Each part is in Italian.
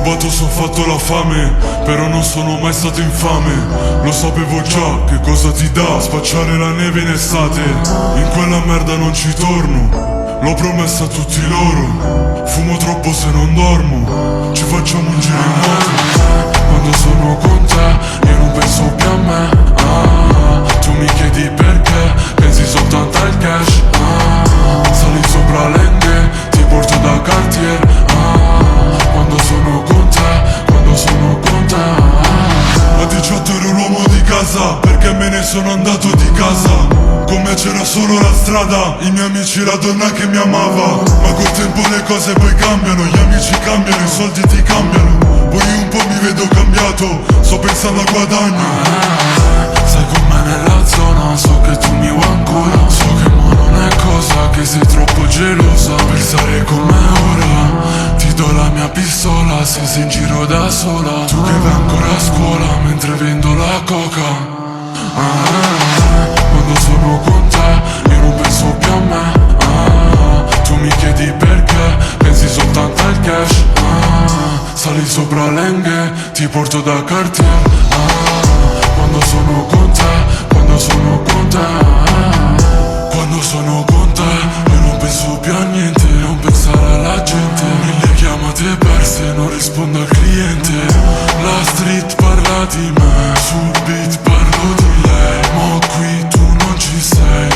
rubato, so fatto la fame, però non sono mai stato infame. Lo sapevo già che cosa ti dà spacciare la neve in estate. In quella merda non ci torno, l'ho promesso a tutti loro. Fumo troppo se non dormo, ci facciamo un giro in moto. Quando sono con te io non penso più a me. Tu mi chiedi perché, pensi soltanto al cash. Sali sopra l'enghe, ti porto da Cartier. Quando sono con te, quando sono con te. A 18 ero l'uomo di casa, perché me ne sono andato di casa. Con me c'era solo la strada, i miei amici, la donna che mi amava. Ma col tempo le cose poi cambiano, gli amici cambiano, i soldi ti cambiano. Poi un po' mi vedo cambiato, sto pensando al guadagno. Sei con me nella zona, so che tu mi vuoi ancora. So che mo non è cosa, che sei troppo gelosa per stare con me ora. Ti do la mia pistola se sei in giro da sola. Tu che vai ancora a scuola mentre vendo la coca. Quando sono con te io non penso più a me. Tu mi chiedi perché, pensi soltanto al cash. Sali sopra l'enghe, ti porto da Cartier. Quando sono con te, quando sono con te. Quando sono con te io non penso più a niente, non pensare alla gente. Mille chiamate perse, non rispondo al cliente. La street parla di me, sul beat parlo di lei. Ma qui tu non ci sei.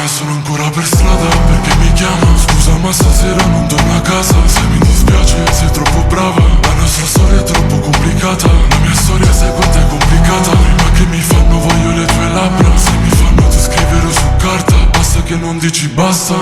Sono ancora per strada perché mi chiama. Scusa ma stasera non torno a casa. Se mi dispiace sei troppo brava. La nostra storia è troppo complicata. La mia storia sai quanto è complicata. Prima che mi fanno voglio le tue labbra. Se mi fanno ti scriverò su carta. Basta che non dici basta.